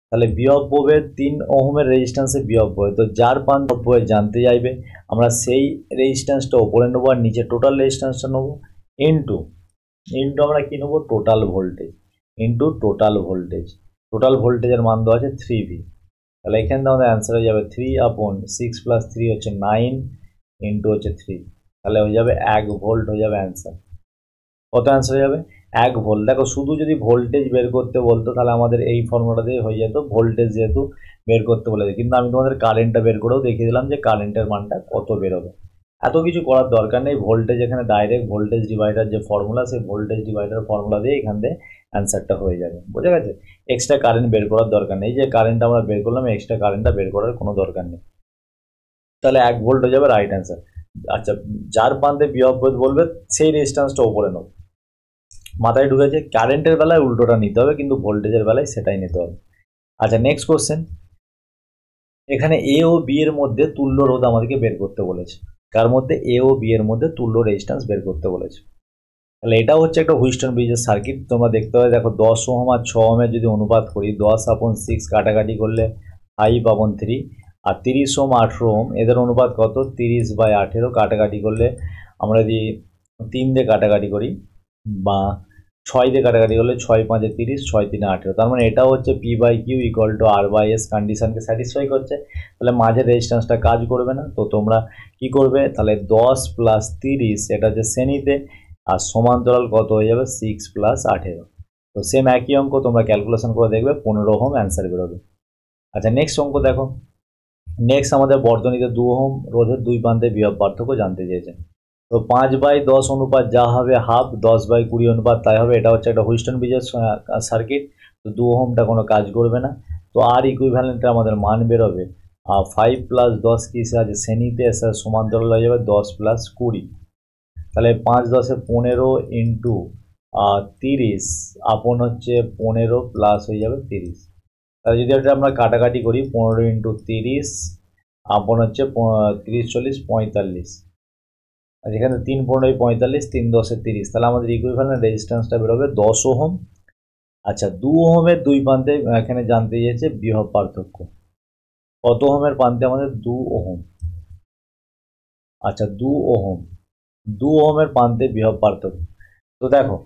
তাহলে বিভব প্রভেদ 3 ওহমের রেজিস্ট্যান্সের বিভব প্রভেদ, তো যার প্রান্ত প্রভেদ জানতে চাইবে আমরা সেই রেজিস্ট্যান্সটা ওপরে নেবো আর নিচে টোটাল রেজিস্ট্যান্সটা নেবো ইন্টু ইন্টু আমরা কি নেবো? Total voltage into total voltage. Total ভোল্টেজের মান দেওয়া আছে 3V, তাহলে এখানে আমাদের অ্যান্সার হয়ে যাবে 3/6 + 3 হচ্ছে 9 ইন্টু হচ্ছে 3, তাহলে হয়ে যাবে 1 ভোল্ট হয়ে যাবে অ্যান্সার। কত অ্যান্সার হয়ে যাবে? 1 ভোল্ট। দেখো শুধু যদি ভোল্টেজ বের করতে বলতো তাহলে আমাদের এই ফর্মুলা দিয়ে হয়ে যেত, ভোল্টেজ যেহেতু বের করতে বলেছে, কিন্তু আমি তোমাদের কারেন্টটা বের করেও দেখিয়ে দিলাম যে কারেন্টের মানটা কত বেরোবে। এত কিছু করার দরকার নেই, ভোল্টেজ এখানে ডাইরেক্ট ভোল্টেজ ডিভাইডার যে ফর্মুলা, সেই ভোল্টেজ ডিভাইডার ফর্মুলা দিয়ে এখান থেকে অ্যান্সারটা হয়ে যাবে। বোঝা গেছে? এক্সট্রা কারেন্ট বের করার দরকার নেই, যে কারেন্ট আমরা বের করলাম এক্সট্রা কারেন্টটা বের করার কোনো দরকার নেই। তাহলে 1 ভোল্ট হয়ে যাবে রাইট অ্যান্সার। আচ্ছা, যার প্রান্তে বিভব বলবে সেই রেজিস্ট্যান্সটা ওপরে নেব। মাথায় ঢুকেছে? কারেন্টের বেলায় উল্টোটা নিতে হবে, কিন্তু ভোল্টেজের বেলায় সেটাই নিতে হবে। আচ্ছা, নেক্সট কোশ্চেন। এখানে এ ও বি এর মধ্যে তুল্য রোধ আমাদেরকে বের করতে বলেছে। কার মধ্যে? এ ও বি এর মধ্যে তুল্য রেজিস্ট্যান্স বের করতে বলেছে। তাহলে এটা হচ্ছে একটা হুইস্টন ব্রিজের সার্কিট। তোমরা দেখতে পাবে, দেখো 10 ওহম আর 6 ওহমের যদি অনুপাত করি, 10/6 কাটাকাটি করলে 5/3, আর 30 ওহম 18 ওহম এদের অনুপাত কত? 30/18, কাটাকাটি করলে আমরা যদি 3 দিয়ে কাটাকাটি করি বা 6 দিয়ে কাটাকাটি করলে 6×5 30, 6×3 18, তার মানে এটা হচ্ছে P/Q = R/S কন্ডিশনকে স্যাটিসফাই করছে। তাহলে মাঝের রেজিস্ট্যান্সটা কাজ করবে না, তো তোমরা কি করবে? তাহলে 10 + 30 এটা হচ্ছে শ্রেণীতে, আর সমান্তরাল কত হয়ে যাবে? 6 + 18। তো সেম একই অঙ্ক তোমরা ক্যালকুলেশন করে দেখবে 15 ওহম অ্যান্সার বেরোবে। আচ্ছা, নেক্সট অঙ্ক দেখো। নেক্সট আমাদের বর্তনীতে 2 ওহম রোধের দুই প্রান্তে বিভব পার্থক্য জানতে চেয়েছে। তো 5/10 অনুপাত যা হবে হাফ, 10/20 অনুপাত তাই হবে। এটা হচ্ছে একটা হুইস্টন ব্রিজের সার্কিট, তো 2 ওহমটা কোনো কাজ করবে না। তো আর ইকুইভ্যালেন্টে আমাদের মান বেরোবে 5 + 10 কিসে আছে? শ্রেণীতে, সমান্তরাল হয়ে যাবে 10 + 20। তাহলে 5×10 15 ইন্টু 30 আপন হচ্ছে 15 প্লাস হয়ে যাবে 30। তাহলে যদি এটা আমরা কাটাকাটি করি, 15 ইন্টু 30 আপন হচ্ছে 30 40 45, আর এখানে 3×15 45, 3×10 30, তাহলে আমাদের ইকুইভ্যালেন্ট রেজিস্ট্যান্সটা বেরোবে 10 ওহম। আচ্ছা, 2 ওহমের দুই প্রান্তে এখানে জানতে চেয়েছে বিভব পার্থক্য। কত ওহমের প্রান্তে? আমাদের 2 ওহম। আচ্ছা, 2 ওহম, 2 ওহমের প্রান্তে বিভব পার্থক্য। তো দেখো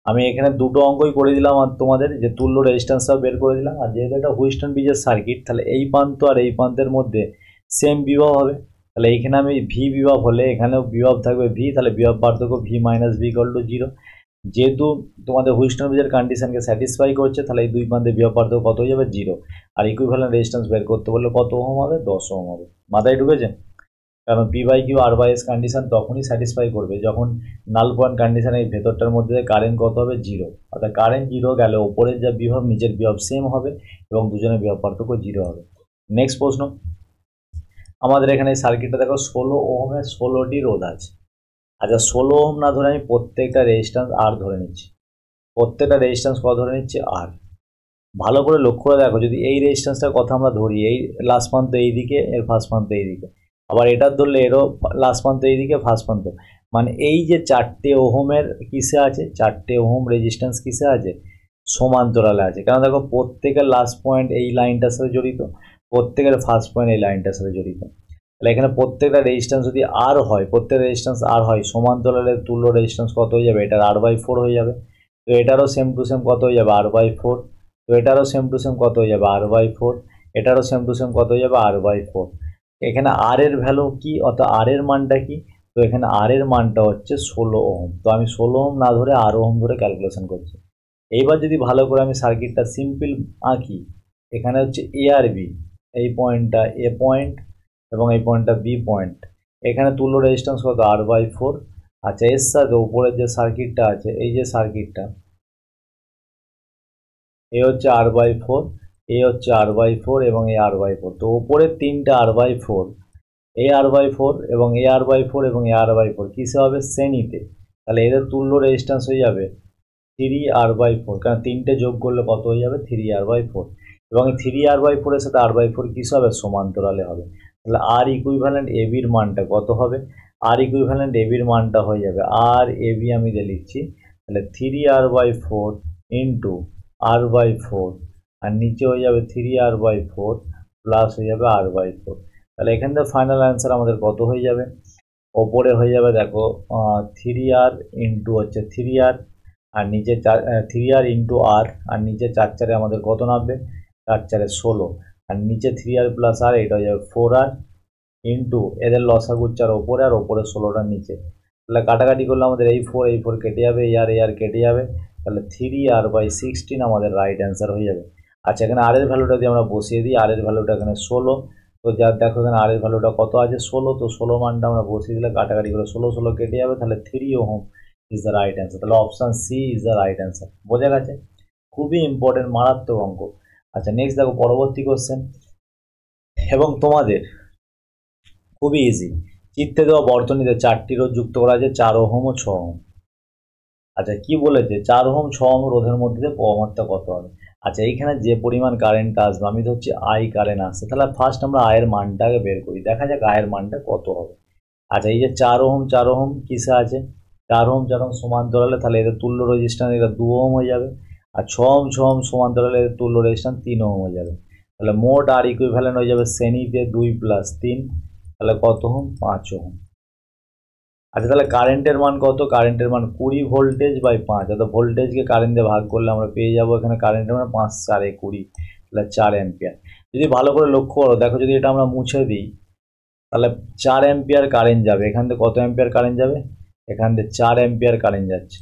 আমি এখানে দুটো অঙ্কই করে দিলাম, আর তোমাদের যে তুল্য রেজিস্ট্যান্সটাও বের করে দিলাম। আর যেহেতু একটা হুইস্টন ব্রিজের সার্কিট, তাহলে এই প্রান্ত আর এই প্রান্তের মধ্যে সেম বিভব হবে। তাহলে এইখানে আমি ভি বিভব হলে এখানেও বিভব থাকবে ভি, তাহলে বিভব পার্থক্য V - V = 0। যেহেতু তোমাদের হুইস্টন ব্রিজের কন্ডিশনকে স্যাটিসফাই করছে, তাহলে এই দুই প্রান্তে বিভব পার্থক্য কত হয়ে যাবে? 0। আর ইকুইভ্যালেন্ট রেজিস্ট্যান্স বের করতে বললে কত ওহম হবে? 10 ওহম হবে। মাথায় ঢুকেছে? কারণ P/Q R/S কন্ডিশন তখনই স্যাটিসফাই করবে যখন নাল পয়েন্ট কন্ডিশন এই ভেতরটার মধ্যে কারেন্ট কত হবে? 0। অর্থাৎ কারেন্ট 0 গেলে ওপরের যা বিভব নিচের বিভব সেম হবে এবং দুজনের বিভব পার্থক্য 0 হবে। নেক্সট প্রশ্ন। আমাদের এখানে সার্কিটটা দেখো 16 ওহমের 16টি রোধ আছে। আচ্ছা, 16 ওহম না ধরে আমি প্রত্যেকটা রেজিস্ট্যান্স R ধরে নিচ্ছি। প্রত্যেকটা রেজিস্ট্যান্স কত ধরে নিচ্ছি? R। ভালো করে লক্ষ্য করে দেখো, যদি এই রেজিস্ট্যান্সটার কথা আমরা ধরি, এই লাস্ট প্রান্ত এইদিকে, এর ফার্স্ট প্রান্ত এইদিকে, আবার এটার ধরলে এরও লাস্ট প্রান্ত এইদিকে, ফার্স্ট প্রান্ত, মানে এই যে 4টে ওহমের কিসে আছে? 4টে ওহম রেজিস্ট্যান্স কিসে আছে? সমান্তরালে আছে। কারণ দেখো প্রত্যেকের লাস্ট পয়েন্ট এই লাইনটার সাথে জড়িত, প্রত্যেকের ফার্স্ট পয়েন্ট এই লাইনটার সাথে জড়িত। তাহলে এখানে প্রত্যেকটা রেজিস্ট্যান্স যদি আর হয়, প্রত্যেক রেজিস্ট্যান্স আর হয়, সমান্তরালের তুল্য রেজিস্ট্যান্স কত হয়ে যাবে? এটার R/4 হয়ে যাবে। তো এটারও সেম টু সেম কত হয়ে যাবে? R/4। তো এটারও সেম টু সেম কত হয়ে যাবে? R/4। এটারও সেম টু সেম কত হয়ে যাবে? R/4। এখানে আর এর ভ্যালু কি, অর্থাৎ আর এর মানটা কি? তো এখানে আর এর মানটা হচ্ছে 16 ওহম। তো আমি 16 ওহম না ধরে আর ওহম ধরে ক্যালকুলেশন করছি। এইবার যদি ভালো করে আমি সার্কিটটা সিম্পল আঁকি, এখানে হচ্ছে এ আর বি, এই পয়েন্টটা এ পয়েন্ট এবং এই পয়েন্টটা বি পয়েন্ট। এখানে তুল্য রেজিস্ট্যান্স কত? R/4। আচ্ছা, এর সাথে উপরের যে সার্কিটটা আছে, এই যে সার্কিটটা, এ হচ্ছে R/4, এ হচ্ছে R/4 এবং এই R/4। তো উপরের তিনটা R/4 AR/4 এবং AR/4 এবং AR/4 কিসে হবে? শ্রেণীতে। তাহলে এদের তুল্য রেজিস্ট্যান্স হয়ে যাবে 3R/4, কারণ তিনটে যোগ করলে কত হয়ে যাবে? 3R/4। এবং এই 3R/4 এর সাথে R/4 কিসে হবে? সমান্তরালে হবে। তাহলে আর ইকুইভ্যালেন্ট এবির মানটা কত হবে? আর ইকুইভ্যালেন্ট এবির মানটা হয়ে যাবে আর এবি আমি দিয়ে লিখছি, তাহলে 3R/4 ইন্টু R/4 আর নিচে হয়ে যাবে 3R/4 প্লাস হয়ে যাবে R/4। তাহলে এখান থেকে ফাইনাল অ্যান্সার আমাদের কত হয়ে যাবে? ওপরে হয়ে যাবে দেখো 3R ইন্টু হচ্ছে 3R আর নিচে 3R ইন্টু আর আর নিচে 4 আমাদের কত নামবে? 4 16 আর নিচে 3R প্লাস আর এটা হয়ে যাবে 4R ইন্টু এদের লসাগু 4 ওপরে আর ওপরে 16টার নিচে। তাহলে কাটাকাটি করলে আমাদের এই 4 কেটে যাবে, এই আর কেটে যাবে। তাহলে 3R/16 আমাদের রাইট অ্যান্সার হয়ে যাবে। আচ্ছা, এখানে আর এর ভ্যালুটা দিয়ে আমরা বসিয়ে দিই। আর এর ভ্যালুটা এখানে 16, তো যার দেখো এখানে আর এর ভ্যালুটা কত আছে? 16, তো 16 মানটা আমরা বসিয়ে দিলে কাটাকাটি করে 16 কেটে যাবে। তাহলে 3 ohm is the right answer. তাহলে option C is the right answer. বোঝা গেছে? খুবই ইম্পর্টেন্ট, মারাত্মক অঙ্ক। আচ্ছা, নেক্সট দেখো পরবর্তী কোশ্চেন, এবং তোমাদের খুবই ইজি। চিত্রে দেওয়া বর্তনীতে 4টি রোধ যুক্ত করা আছে, 4 ওহম ও 6 ওহম। আচ্ছা, কি বলেছে? 4 ওহম 6 ওহম রোধের মধ্যে প্রভাবটা কত হবে? আচ্ছা, এইখানে যে পরিমাণ কারেন্ট আসবে, আমি ধরছি আই কারেন্ট আসছে, তাহলে ফার্স্ট আমরা আয়ের মানটাকে বের করি, দেখা যাক আয়ের মানটা কত হবে। আচ্ছা, এই যে 4 ওহম কিসে আছে? 4 ওহম সমান্তরালে, তাহলে এদের তুল্য রেজিস্ট্যান্স এটা 2 ওহম হয়ে যাবে। আর 6 ওহম সমান্তরালে এদের তুল্য রেজিস্ট্যান্স 3 ওহম হয়ে যাবে। তাহলে মোট আর ইকুইভ্যালেন্ট হয়ে যাবে শ্রেণীতে 2 প্লাস 3, তাহলে কত ওহম? 5 ওহম। আচ্ছা, তাহলে কারেন্টের মান কত? কারেন্টের মান 20 ভোল্টেজ বাই 5, অর্থাৎ ভোল্টেজকে কারেন্ট দিয়ে ভাগ করলে আমরা পেয়ে যাবো এখানে কারেন্টের মান 5 4 20, তাহলে 4 অ্যাম্পিয়ার। যদি ভালো করে লক্ষ্য করো, দেখো যদি এটা আমরা মুছে দিই, তাহলে 4 অ্যাম্পিয়ার কারেন্ট যাবে। এখান থেকে কত অ্যাম্পিয়ার কারেন্ট যাবে? এখান থেকে 4 অ্যাম্পিয়ার কারেন্ট যাচ্ছে।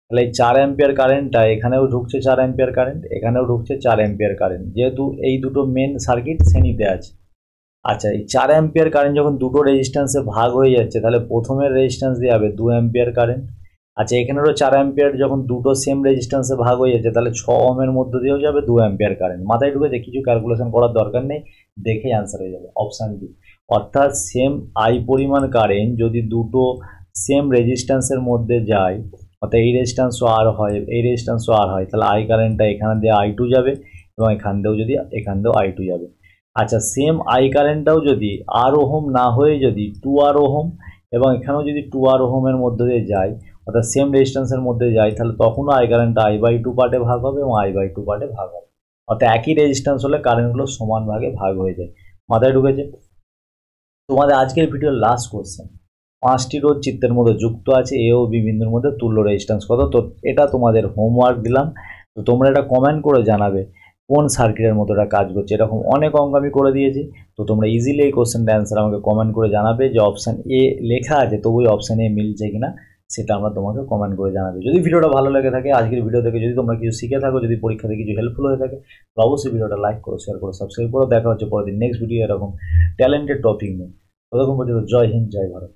তাহলে এই 4 অ্যাম্পিয়ার কারেন্টটা এখানেও ঢুকছে, 4 অ্যাম্পিয়ার কারেন্ট এখানেও ঢুকছে 4 অ্যাম্পিয়ার কারেন্ট, যেহেতু এই দুটো মেন সার্কিট শ্রেণীতে আছে। আচ্ছা, এই 4 অ্যাম্পিয়ার কারেন্ট যখন দুটো রেজিস্ট্যান্সে ভাগ হয়ে যাচ্ছে, তাহলে প্রথমের রেজিস্ট্যান্স দিয়ে হবে 2 অ্যাম্পিয়ার কারেন্ট। আচ্ছা, এখানেরও 4 অ্যাম্পিয়ার যখন দুটো সেম রেজিস্ট্যান্সে ভাগ হয়ে যাচ্ছে, তাহলে 6 ওহমের মধ্যে দিয়েও যাবে 2 অ্যাম্পিয়ার কারেন্ট। মাথায় ঢুকেছে? কিছু ক্যালকুলেশন করার দরকার নেই, দেখেই অ্যান্সার হয়ে যাবে অপশান ডি। অর্থাৎ সেম আই পরিমাণ কারেন্ট যদি দুটো সেম রেজিস্ট্যান্সের মধ্যে যায়, অর্থাৎ এই রেজিস্ট্যান্সও আর হয়, এই রেজিস্ট্যান্সও আর হয়, তাহলে আই কারেন্টটা এখানে দিয়ে I2 যাবে এবং এখান দিয়েও I2 যাবে। আচ্ছা, সেম আই কারেন্টটাও যদি আর ওহম না হয়ে যদি 2R ওহম এবং এখানেও যদি 2R ওহমের মধ্যে দিয়ে যায়, অর্থাৎ সেম রেজিস্ট্যান্সের মধ্যে যায়, তাহলে তখনও আই কারেন্টটা I/2 পার্টে ভাগ হবে এবং I/2 পার্টে ভাগ হবে। অর্থাৎ একই রেজিস্ট্যান্স হলে কারেন্টগুলো সমান ভাগে ভাগ হয়ে যায়। মাথায় ঢুকেছে? তোমাদের আজকের ভিডিওর লাস্ট কোশ্চেন, 5টি রোধ চিত্রের মধ্যে যুক্ত আছে, এ ও বি বিন্দুর মধ্যে তুল্য রেজিস্ট্যান্স কত? তো এটা তোমাদের হোমওয়ার্ক দিলাম, তো তোমরা এটা কমেন্ট করে জানাবে কোন সার্কিটের মতো এটা কাজ করছে। এরকম অনেক অঙ্ক আমি করে দিয়েছি, তো তোমরা ইজিলি এই কোশ্চেনটা অ্যান্সার আমাকে কমেন্ট করে জানাবে যে অপশান এ লেখা আছে তবু ওই অপশান এ মিলছে কিনা, সেটা আমরা তোমাকে কমেন্ট করে জানাবে। যদি ভিডিওটা ভালো লেগে থাকে, আজকের ভিডিও থেকে যদি তোমরা কিছু শিখে থাকো, যদি পরীক্ষাতে কিছু হেল্পফুল হয়ে থাকে, তো অবশ্যই ভিডিওটা লাইক করো, শেয়ার করো, সাবস্ক্রাইব করো। দেখা হচ্ছে পরের দিন নেক্সট ভিডিও এরকম ট্যালেন্টেড টপিক নিয়ে। ততক্ষণ পর্যন্ত জয় হিন্দ, জয় ভারত।